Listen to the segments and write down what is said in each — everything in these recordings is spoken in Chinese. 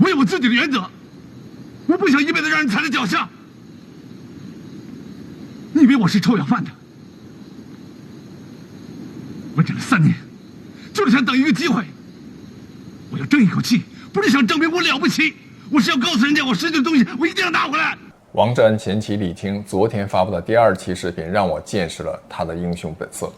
我有我自己的原则，我不想一辈子让人踩在脚下。你以为我是臭要饭的？我忍了3年，就是想等一个机会。我要争一口气，不是想证明我了不起，我是要告诉人家我失去的东西，我一定要拿回来。王志安前妻李菁昨天发布的第2期视频，让我见识了他的英雄本色。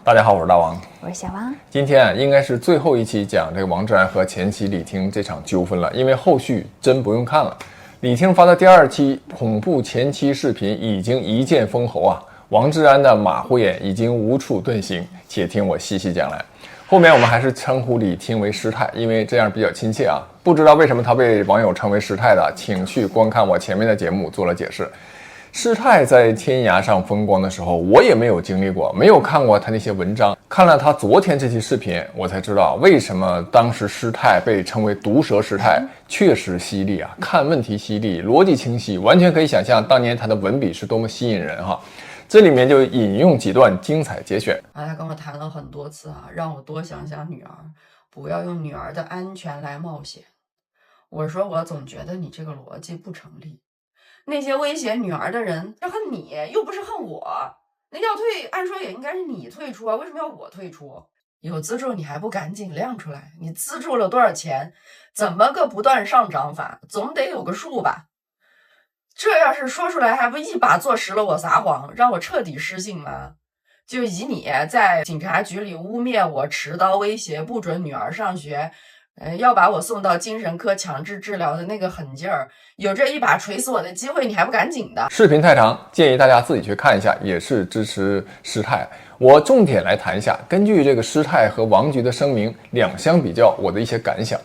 大家好，我是大王，我是小王。今天应该是最后一期讲这个王志安和前妻李菁这场纠纷了，因为后续真不用看了。李菁发的第2期恐怖前妻视频已经一剑封喉啊，王志安的马虎眼已经无处遁形，且听我细细讲来。后面我们还是称呼李菁为师太，因为这样比较亲切啊。不知道为什么他被网友称为师太的，请去观看我前面的节目做了解释。师太在天涯上风光的时候，我也没有经历过，没有看过他那些文章。看了他昨天这期视频，我才知道为什么当时师太被称为毒舌师太，确实犀利啊，看问题犀利，逻辑清晰，完全可以想象当年他的文笔是多么吸引人哈。这里面就引用几段精彩节选。他跟我谈了很多次啊，让我多想想女儿，不要用女儿的安全来冒险。我说我总觉得你这个逻辑不成立。那些威胁女儿的人是恨你，又不是恨我。那要退，按说也应该是你退出啊，为什么要我退出？有资助你还不赶紧亮出来？你资助了多少钱？怎么个不断上涨法？总得有个数吧。这要是说出来还不一把坐实了我撒谎，让我彻底失信吗？就以你在警察局里污蔑我持刀威胁不准女儿上学，要把我送到精神科强制治疗的那个狠劲儿，有这一把锤死我的机会，你还不赶紧的？视频太长，建议大家自己去看一下，也是支持师太。我重点来谈一下，根据这个师太和王菊的声明两相比较，我的一些感想。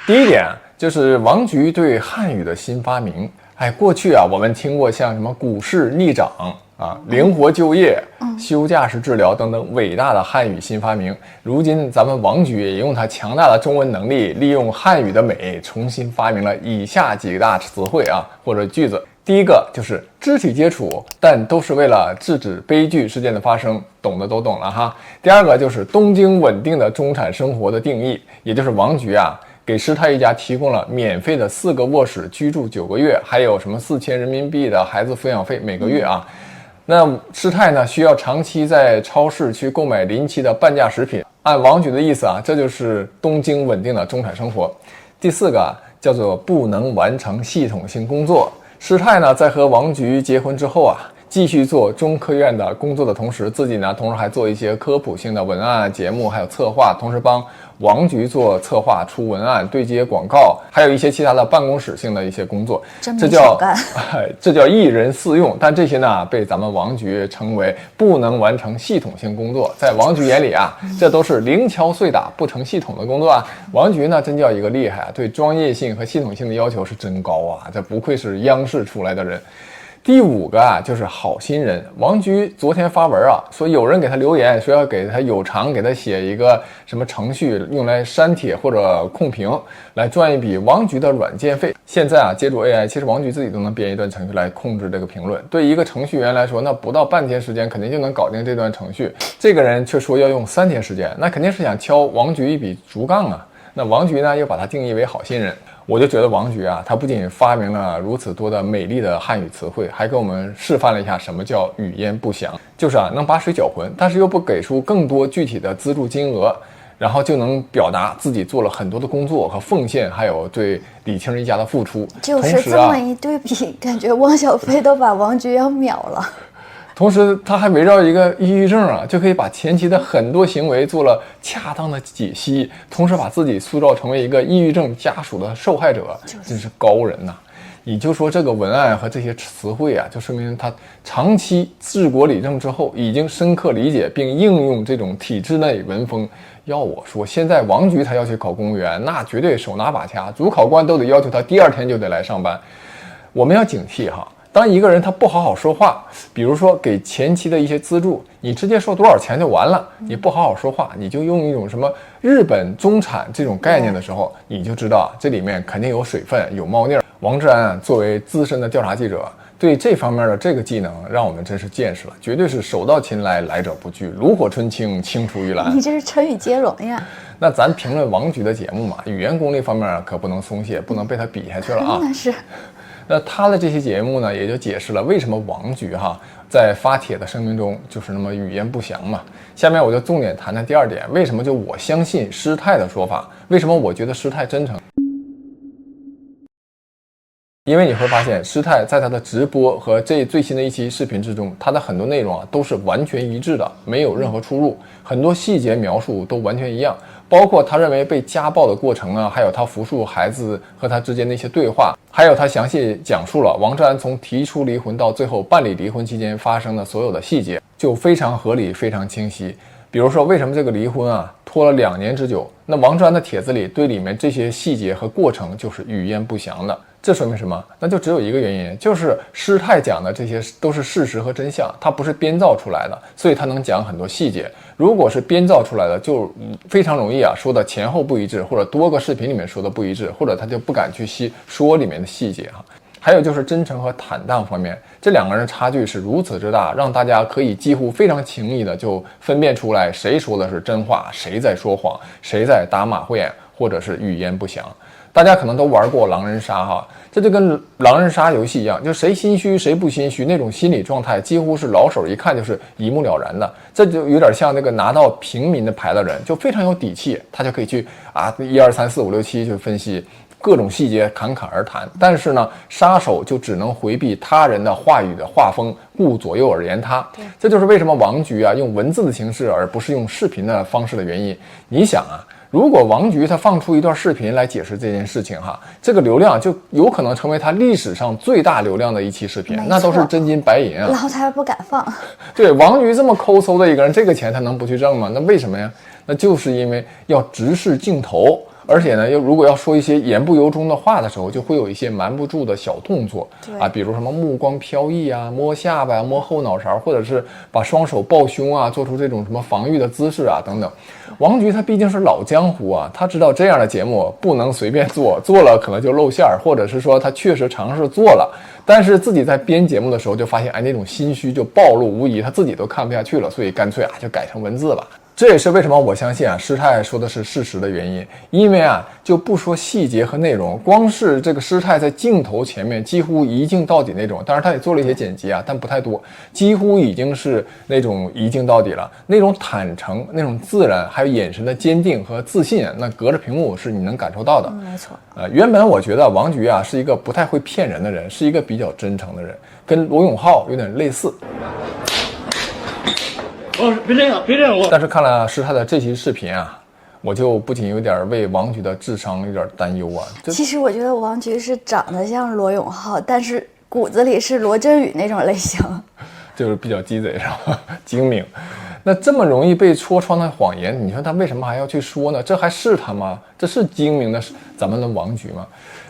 第一点就是王菊对汉语的新发明。过去啊，我们听过像什么股市逆涨啊、灵活就业、休假式治疗等等伟大的汉语新发明。如今咱们王菊也用她强大的中文能力，利用汉语的美，重新发明了以下几大词汇啊或者句子。第一个就是肢体接触，但都是为了制止悲剧事件的发生，懂的都懂了哈。第二个就是东京稳定的中产生活的定义，也就是王菊啊给师太一家提供了免费的4个卧室居住9个月，还有什么4000人民币的孩子抚养费每个月啊。那师太呢需要长期在超市去购买临期的半价食品，按王菊的意思啊，这就是东京稳定的中产生活。第4个叫做不能完成系统性工作。师太呢在和王菊结婚之后啊，继续做中科院的工作的同时，自己呢同时还做一些科普性的文案节目，还有策划，同时帮王菊做策划、出文案、对接广告，还有一些其他的办公室性的一些工作，这叫一人4用。但这些呢被咱们王菊称为不能完成系统性工作。在王菊眼里啊，这都是零敲碎打不成系统的工作啊。王菊呢真叫一个厉害啊，对专业性和系统性的要求是真高啊，这不愧是央视出来的人。第5个啊，就是好心人。王菊昨天发文啊，说有人给他留言，说要给他有偿给他写一个什么程序，用来删帖或者控评，来赚一笔王菊的软件费。现在啊，借助 AI， 其实王菊自己都能编一段程序来控制这个评论。对一个程序员来说，那不到半天时间肯定就能搞定这段程序。这个人却说要用3天时间，那肯定是想敲王菊一笔竹杠啊。那王菊呢，又把他定义为好心人。我就觉得王菊啊，他不仅发明了如此多的美丽的汉语词汇，还给我们示范了一下什么叫语焉不详，就是啊能把水搅浑，但是又不给出更多具体的资助金额，然后就能表达自己做了很多的工作和奉献，还有对李菁一家的付出。就是这么一对比，感觉汪小菲都把王菊要秒了。同时他还围绕一个抑郁症啊，就可以把前期的很多行为做了恰当的解析，同时把自己塑造成为一个抑郁症家属的受害者，真是高人呐。你就说这个文案和这些词汇啊，就说明他长期治国理政之后，已经深刻理解并应用这种体制内文风。要我说，现在王菊他要去考公务员，那绝对手拿把掐，主考官都得要求他第2天就得来上班。我们要警惕哈。当一个人他不好好说话，比如说给前期的一些资助，你直接说多少钱就完了，你不好好说话，你就用一种什么日本中产这种概念的时候，你就知道这里面肯定有水分有猫腻。王志安作为资深的调查记者，对这方面的这个技能，让我们真是见识了，绝对是手到擒来，来者不拒，炉火纯青，青出于蓝。你这是成语接龙呀？那咱评论王菊的节目嘛，语言功力方面可不能松懈，不能被他比下去了啊。那是。那他的这些节目呢，也就解释了为什么王菊在发帖的声明中就是那么语焉不详嘛。下面我就重点谈谈第二点，为什么就我相信师太的说法，为什么我觉得师太真诚。因为你会发现师太在他的直播和这最新的一期视频之中，他的很多内容都是完全一致的，没有任何出入，很多细节描述都完全一样，包括他认为被家暴的过程还有他扶树孩子和他之间的一些对话，还有他详细讲述了王志安从提出离婚到最后办理离婚期间发生的所有的细节，就非常合理，非常清晰。比如说为什么这个离婚拖了2年之久，那王志安的帖子里对里面这些细节和过程就是语焉不详的。这说明什么？那就只有一个原因，就是师太讲的这些都是事实和真相，它不是编造出来的，所以他能讲很多细节。如果是编造出来的，就非常容易说的前后不一致，或者多个视频里面说的不一致，或者他就不敢去说里面的细节还有就是真诚和坦荡方面，这2个人差距是如此之大，让大家可以几乎非常轻易的就分辨出来谁说的是真话，谁在说谎，谁在打马虎眼，或者是语焉不详。大家可能都玩过狼人杀这就跟狼人杀游戏一样，就谁心虚谁不心虚那种心理状态，几乎是老手一看就是一目了然的。这就有点像那个拿到平民的牌的人，就非常有底气，他就可以去1、2、3、4、5、6、7就分析各种细节，侃侃而谈。但是呢，杀手就只能回避他人的话语的画风，顾左右而言他。这就是为什么王菊用文字的形式而不是用视频的方式的原因。你想如果王菊他放出一段视频来解释这件事情这个流量就有可能成为他历史上最大流量的一期视频，那都是真金白银然后他还不敢放。对，王菊这么抠搜的一个人，这个钱他能不去挣吗？那为什么呀？那就是因为要直视镜头，而且呢，如果要说一些言不由衷的话的时候，就会有一些瞒不住的小动作比如什么目光飘逸摸下巴摸后脑勺，或者是把双手抱胸做出这种什么防御的姿势等等。王菊他毕竟是老江湖他知道这样的节目不能随便做，做了可能就露馅，或者是说他确实尝试做了，但是自己在编节目的时候就发现那种心虚就暴露无遗，他自己都看不下去了，所以干脆就改成文字了。这也是为什么我相信师太说的是事实的原因，因为就不说细节和内容，光是这个师太在镜头前面几乎一镜到底那种，当然他也做了一些剪辑但不太多，几乎已经是那种一镜到底了，那种坦诚，那种自然，还有眼神的坚定和自信，那隔着屏幕是你能感受到的。没错。原本我觉得王菊是一个不太会骗人的人，是一个比较真诚的人，跟罗永浩有点类似。别这样，别这样！但是看了师太的这期视频我就不仅有点为王菊的智商有点担忧其实我觉得王菊是长得像罗永浩，但是骨子里是罗振宇那种类型，就是比较鸡贼是吧？精明。那这么容易被戳穿的谎言，你说他为什么还要去说呢？这还是他吗？这是精明的咱们的王菊吗？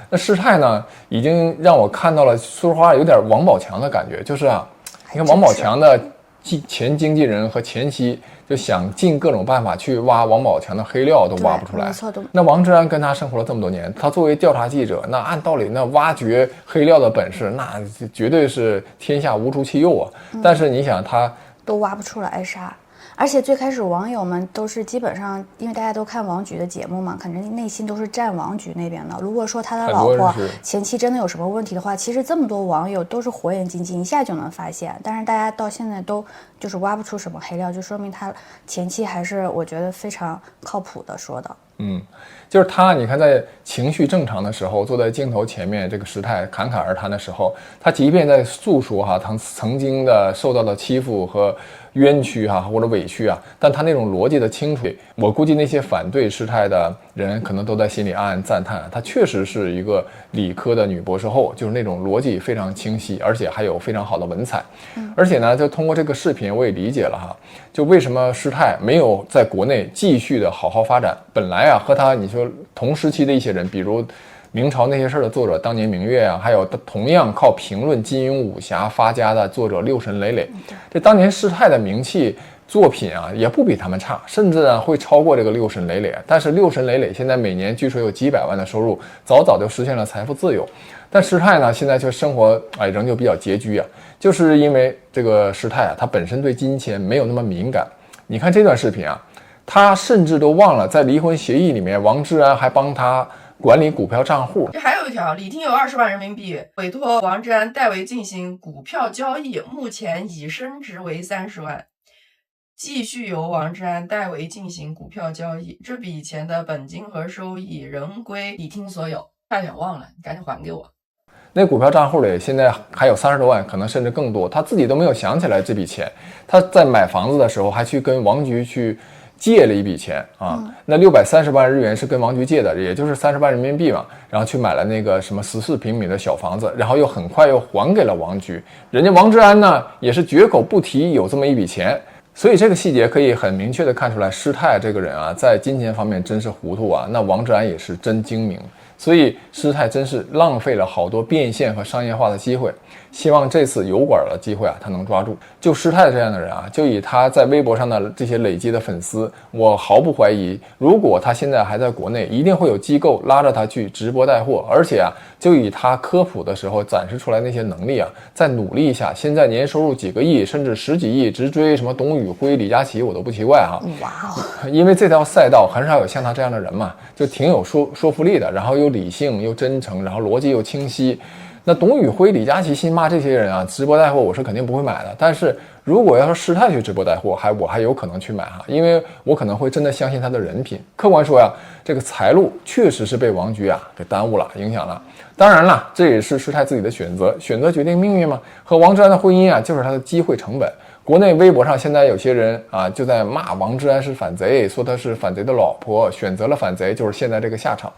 那师太呢，已经让我看到了，说实话有点王宝强的感觉，就是你看王宝强的前经纪人和前妻就想尽各种办法去挖王宝强的黑料，都挖不出来。那王志安跟他生活了这么多年，他作为调查记者，那按道理那挖掘黑料的本事，那绝对是天下无出其右但是你想他都挖不出来啥。而且最开始网友们都是基本上，因为大家都看王菊的节目嘛，肯定内心都是站王菊那边的。如果说他的老婆前妻真的有什么问题的话，其实这么多网友都是火眼金睛，一下就能发现。但是大家到现在都就是挖不出什么黑料，就说明他前妻还是我觉得非常靠谱的说的。就是他，你看在情绪正常的时候，坐在镜头前面，这个师太侃侃而谈的时候，他即便在诉说他曾经的受到的欺负和冤屈或者委屈但他那种逻辑的清楚，我估计那些反对师太的人可能都在心里暗暗赞叹，她确实是一个理科的女博士后，就是那种逻辑非常清晰，而且还有非常好的文采。而且呢，就通过这个视频我也理解了就为什么师太没有在国内继续的好好发展。本来和他你说同时期的一些人，比如明朝那些事的作者当年明月还有同样靠评论金庸武侠发家的作者六神磊磊，这当年师太的名气作品啊也不比他们差，甚至呢会超过这个六神磊磊。但是六神磊磊现在每年据说有几百万的收入，早早就实现了财富自由。但师太呢现在却生活仍旧比较拮据啊，就是因为这个师太啊，他本身对金钱没有那么敏感。你看这段视频啊，他甚至都忘了在离婚协议里面，王志安还帮他管理股票账户。这还有一条，李婷有20万人民币委托王志安代为进行股票交易，目前已升值为30万，继续由王志安代为进行股票交易，这笔钱的本金和收益仍归李婷所有。差点忘了，你赶紧还给我。那股票账户里现在还有30多万，可能甚至更多，他自己都没有想起来这笔钱。他在买房子的时候还去跟王局去借了一笔钱啊，那630万日元是跟王局借的，也就是30万人民币嘛，然后去买了那个什么14平米的小房子，然后又很快又还给了王局。人家王志安呢也是绝口不提有这么一笔钱。所以这个细节可以很明确的看出来，师太这个人啊，在金钱方面真是糊涂啊，那王志安也是真精明。所以师太真是浪费了好多变现和商业化的机会，希望这次油管的机会啊，他能抓住。就师太这样的人啊，就以他在微博上的这些累积的粉丝，我毫不怀疑，如果他现在还在国内，一定会有机构拉着他去直播带货。而且啊，就以他科普的时候展示出来那些能力啊，再努力一下，现在年收入几个亿，甚至10几亿，直追什么董宇辉、李佳琦，我都不奇怪哈。哇哦！因为这条赛道很少有像他这样的人嘛，就挺有说服力的，然后又理性又真诚，然后逻辑又清晰。那董宇辉、李佳琦、辛巴这些人啊，直播带货我是肯定不会买的。但是如果要是师太去直播带货，我还有可能去买哈，因为我可能会真的相信他的人品。客观说呀，这个财路确实是被王局啊给耽误了，影响了。当然了，这也是师太自己的选择，选择决定命运嘛。和王志安的婚姻啊，就是他的机会成本。国内微博上现在有些人啊，就在骂王志安是反贼，说他是反贼的老婆，选择了反贼，就是现在这个下场。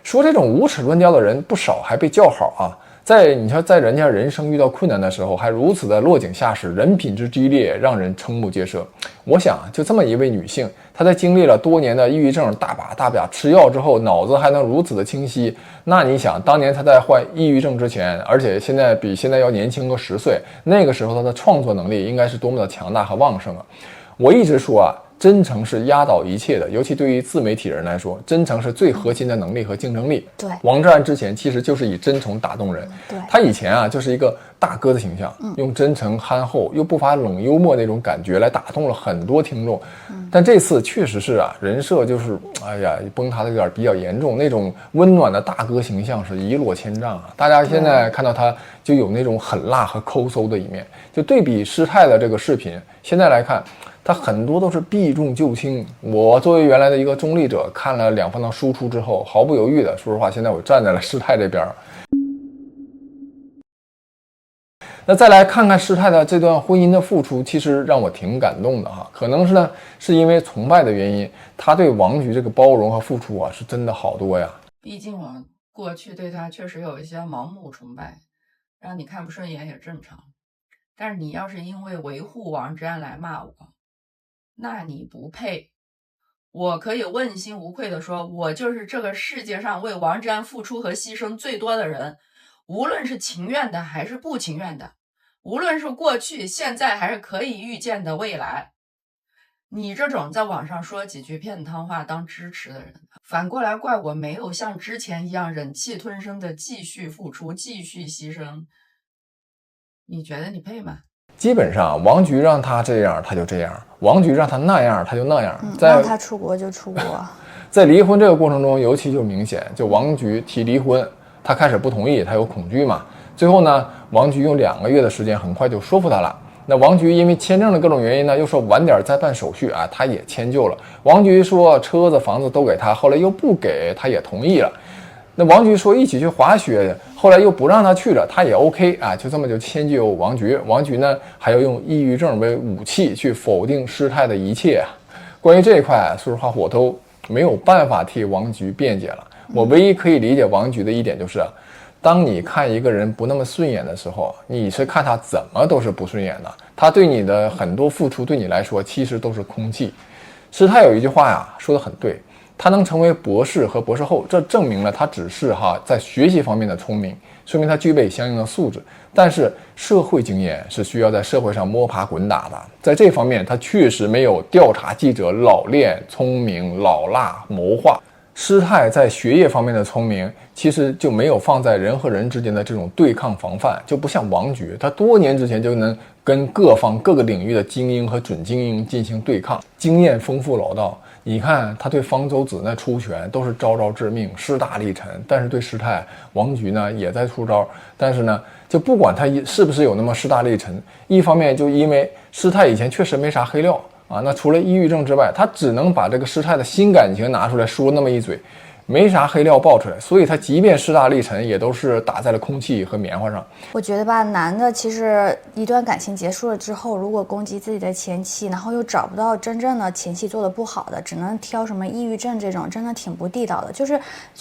说这种无耻论调的人不少，还被叫好啊。你说在人家人生遇到困难的时候，还如此的落井下石，人品之低劣，让人瞠目结舌。我想就这么一位女性，她在经历了多年的抑郁症，大把吃药之后，脑子还能如此的清晰。那你想，当年她在患抑郁症之前，而且现在比现在要年轻个10岁，那个时候她的创作能力应该是多么的强大和旺盛啊！我一直说啊，真诚是压倒一切的，尤其对于自媒体人来说，真诚是最核心的能力和竞争力。对，王志安之前其实就是以真诚打动人。对，他以前啊就是一个大哥的形象，用真诚憨厚又不乏冷幽默那种感觉来打动了很多听众。但这次确实是啊，人设就是崩塌的有点比较严重，那种温暖的大哥形象是一落千丈啊。大家现在看到他就有那种狠辣和抠搜的一面，就对比师太的这个视频，现在来看。他很多都是避重就轻。我作为原来的一个中立者，看了两方的输出之后，毫不犹豫的，说实话，现在我站在了师太这边。那再来看看师太的这段婚姻的付出，其实让我挺感动的哈。可能是呢，是因为崇拜的原因，他对王局这个包容和付出啊，是真的好多呀。毕竟我过去对他确实有一些盲目崇拜，让你看不顺眼也正常。但是你要是因为维护王志安来骂我，那你不配。我可以问心无愧地说，我就是这个世界上为王志安付出和牺牲最多的人，无论是情愿的还是不情愿的，无论是过去、现在还是可以预见的未来。你这种在网上说几句骗汤话当支持的人，反过来怪我没有像之前一样忍气吞声的继续付出、继续牺牲。你觉得你配吗？基本上王局让他这样他就这样，王局让他那样他就那样，让他出国就出国。在离婚这个过程中尤其就明显，就王局提离婚，他开始不同意，他有恐惧嘛。最后呢，王局用2个月的时间很快就说服他了。那王局因为签证的各种原因呢，又说晚点再办手续啊，他也迁就了。王局说车子房子都给他，后来又不给，他也同意了。那王局说一起去滑雪，后来又不让他去了，他也 OK 啊，就这么就迁就王局。王局呢还要用抑郁症为武器去否定师太的一切啊。关于这一块，说实话我都没有办法替王局辩解了。我唯一可以理解王局的一点就是，当你看一个人不那么顺眼的时候，你是看他怎么都是不顺眼的，他对你的很多付出对你来说其实都是空气。师太有一句话呀说得很对，他能成为博士和博士后，这证明了他只是在学习方面的聪明，说明他具备相应的素质。但是社会经验是需要在社会上摸爬滚打的，在这方面他确实没有调查记者老练、聪明、老辣、谋划。施泰在学业方面的聪明，其实就没有放在人和人之间的这种对抗防范，就不像王菊，他多年之前就能跟各个领域的精英和准精英进行对抗，经验丰富老道。你看他对方舟子那出拳都是招招致命，势大力沉，但是对施泰，王菊呢也在出招，但是呢就不管他是不是有那么势大力沉，一方面就因为施泰以前确实没啥黑料啊，那除了抑郁症之外，他只能把这个施泰的新感情拿出来说那么一嘴，没啥黑料爆出来，所以他即便势大力沉，也都是打在了空气和棉花上。我觉得吧，男的其实一段感情结束了之后，如果攻击自己的前妻，然后又找不到真正的前妻做的不好的，只能挑什么抑郁症这种，真的挺不地道的。就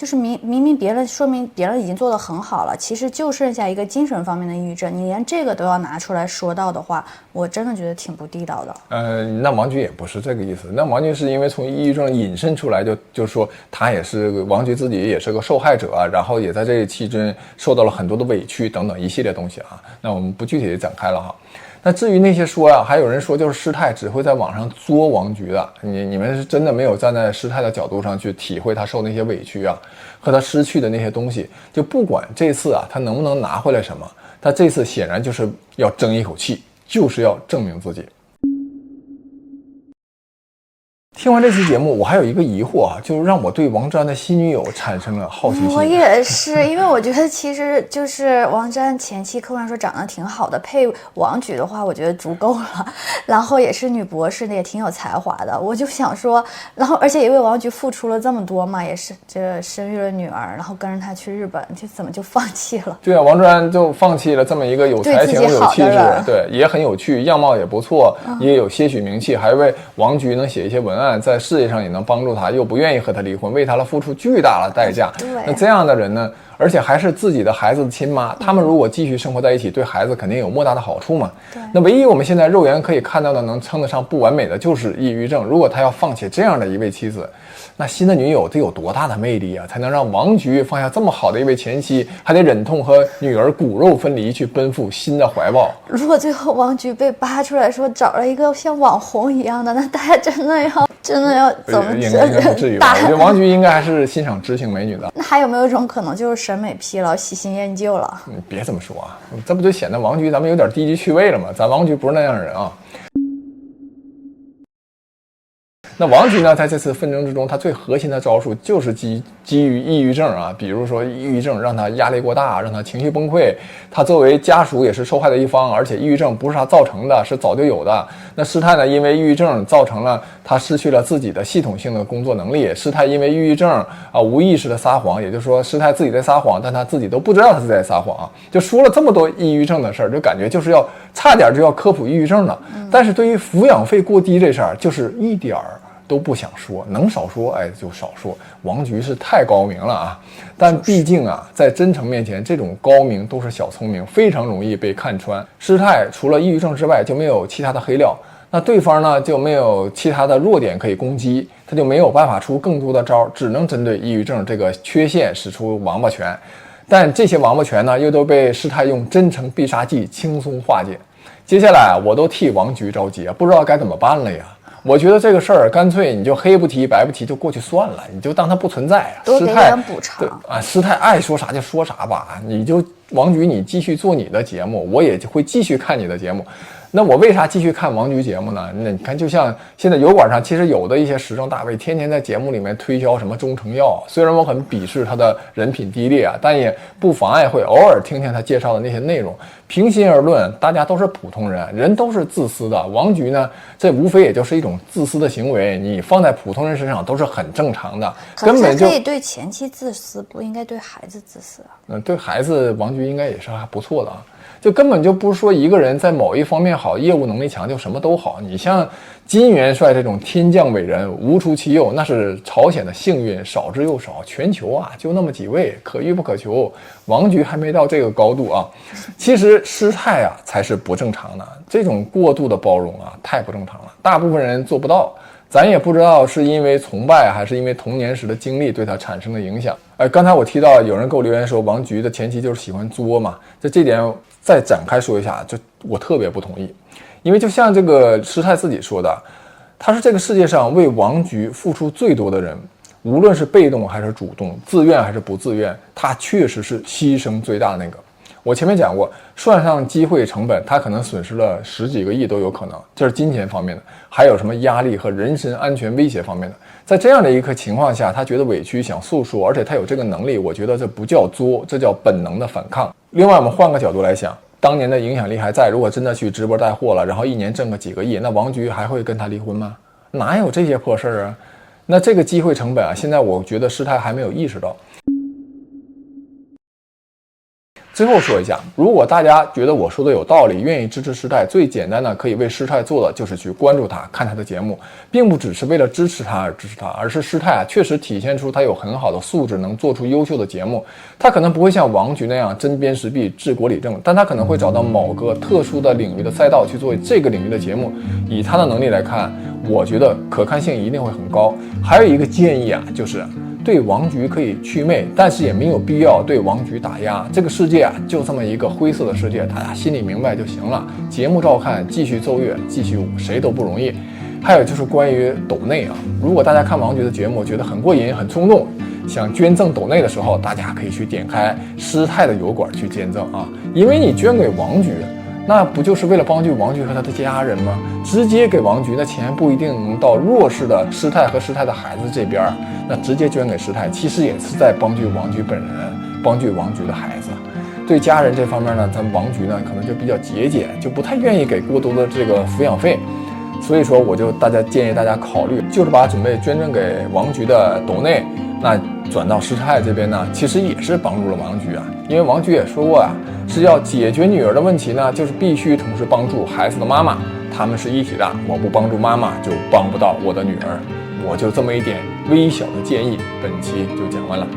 是明明别人说明别人已经做得很好了，其实就剩下一个精神方面的抑郁症，你连这个都要拿出来说到的话，我真的觉得挺不地道的。那王菊也不是这个意思，那王菊是因为从抑郁症引申出来，就说他也是王菊自己也是个受害者，然后也在这一期间受到了很多的委屈等等一系列东西啊。那我们不具体的展开了哈。那至于那些说还有人说就是施泰只会在网上作王菊的，你们是真的没有站在施泰的角度上去体会他受那些委屈啊，和他失去的那些东西。就不管这次他能不能拿回来什么，他这次显然就是要争一口气，就是要证明自己。听完这期节目，我还有一个疑惑就是让我对王志安的新女友产生了好奇心。我也是，因为我觉得其实就是王志安前期客观说长得挺好的，配王菊的话，我觉得足够了。然后也是女博士，也挺有才华的。我就想说，然后而且也为王菊付出了这么多嘛，也是这生育了女儿，然后跟着她去日本，就怎么就放弃了？对啊，王志安就放弃了这么一个有才情、有气质，对，也很有趣，样貌也不错，也有些许名气，还为王菊能写一些文案。在事业上也能帮助他，又不愿意和他离婚，为他付出巨大的代价。那这样的人呢，而且还是自己的孩子的亲妈，他们如果继续生活在一起，对孩子肯定有莫大的好处嘛。那唯一我们现在肉眼可以看到的能称得上不完美的就是抑郁症。如果他要放弃这样的一位妻子，那新的女友得有多大的魅力啊，才能让王菊放下这么好的一位前妻，还得忍痛和女儿骨肉分离，去奔赴新的怀抱。如果最后王菊被扒出来说找了一个像网红一样的，那大家真的要怎么？应该不至于吧？我觉得王菊应该还是欣赏知性美女的。那还有没有一种可能，就是审美疲劳、喜新厌旧了？你别这么说啊，这不就显得王菊咱们有点低级趣味了吗？咱王菊不是那样的人啊。那王菊呢，在这次纷争之中，他最核心的招数就是基于抑郁症啊，比如说抑郁症让他压力过大，让他情绪崩溃。他作为家属也是受害的一方，而且抑郁症不是他造成的，是早就有的。那施泰呢，因为抑郁症造成了他失去了自己的系统性的工作能力。施泰因为抑郁症无意识的撒谎，也就是说施泰自己在撒谎，但他自己都不知道他是在撒谎啊。就说了这么多抑郁症的事儿，就感觉就是差点就要科普抑郁症了。但是对于抚养费过低这事儿，就是一点儿都不想说，能少说就少说。王菊是太高明了啊，但毕竟在真诚面前，这种高明都是小聪明，非常容易被看穿。施泰除了抑郁症之外就没有其他的黑料，那对方呢就没有其他的弱点可以攻击，他就没有办法出更多的招，只能针对抑郁症这个缺陷使出王八拳。但这些王八拳呢，又都被施泰用真诚必杀技轻松化解。接下来我都替王菊着急，不知道该怎么办了呀。我觉得这个事儿干脆你就黑不提白不提就过去算了，你就当他不存在。多给点补偿施泰爱说啥就说啥吧，你就王菊你继续做你的节目，我也会继续看你的节目。那我为啥继续看王菊节目呢？那你看，就像现在油管上，其实有的一些时政大 V 天天在节目里面推销什么中成药，虽然我很鄙视他的人品低劣但也不妨碍会偶尔听听他介绍的那些内容。平心而论，大家都是普通人，人都是自私的。王菊呢，这无非也就是一种自私的行为，你放在普通人身上都是很正常的，根本就可以对前妻自私，不应该对孩子自私啊。对孩子，王菊应该也是还不错的啊。就根本就不是说一个人在某一方面好，业务能力强就什么都好。你像金元帅这种天降伟人无出其右，那是朝鲜的幸运少之又少，全球就那么几位，可遇不可求。王菊还没到这个高度啊。其实施泰才是不正常的，这种过度的包容太不正常了，大部分人做不到。咱也不知道是因为崇拜还是因为童年时的经历对他产生的影响。刚才我提到有人给我留言说王菊的前妻就是喜欢作嘛，这点再展开说一下，就我特别不同意。因为就像这个师太自己说的，他是这个世界上为王菊付出最多的人，无论是被动还是主动，自愿还是不自愿，他确实是牺牲最大的那个。我前面讲过，算上机会成本，他可能损失了10几个亿都有可能，这是金钱方面的，还有什么压力和人身安全威胁方面的。在这样的一个情况下，他觉得委屈想诉说，而且他有这个能力，我觉得这不叫作，这叫本能的反抗。另外我们换个角度来想，当年的影响力还在，如果真的去直播带货了，然后一年挣个几个亿，那王菊还会跟他离婚吗？哪有这些破事啊？那这个机会成本啊，现在我觉得师太还没有意识到。最后说一下，如果大家觉得我说的有道理，愿意支持师太，最简单的可以为师太做的就是去关注他，看他的节目，并不只是为了支持他而支持他，而是师太确实体现出他有很好的素质，能做出优秀的节目。他可能不会像王菊那样针砭时弊、治国理政，但他可能会找到某个特殊的领域的赛道去做这个领域的节目。以他的能力来看，我觉得可看性一定会很高。还有一个建议啊，就是对王菊可以祛魅，但是也没有必要对王菊打压。这个世界啊，就这么一个灰色的世界，大家心里明白就行了。节目照看，继续奏乐，继续舞，谁都不容易。还有就是关于抖内啊，如果大家看王菊的节目觉得很过瘾、很冲动，想捐赠抖内的时候，大家可以去点开师太的油管去捐赠啊，因为你捐给王菊，那不就是为了帮助王菊和他的家人吗？直接给王菊，那钱不一定能到弱势的师太和师太的孩子这边，那直接捐给师太，其实也是在帮助王菊本人，帮助王菊的孩子。对家人这方面呢，咱王菊呢可能就比较节俭，就不太愿意给过多的这个抚养费。所以说，建议大家考虑，就是把准备捐赠给王菊的抖内，那转到师太这边呢，其实也是帮助了王菊啊。因为王菊也说过啊，是要解决女儿的问题呢，就是必须同时帮助孩子的妈妈，他们是一体的。我不帮助妈妈，就帮不到我的女儿。我就这么一点微小的建议，本期就讲完了。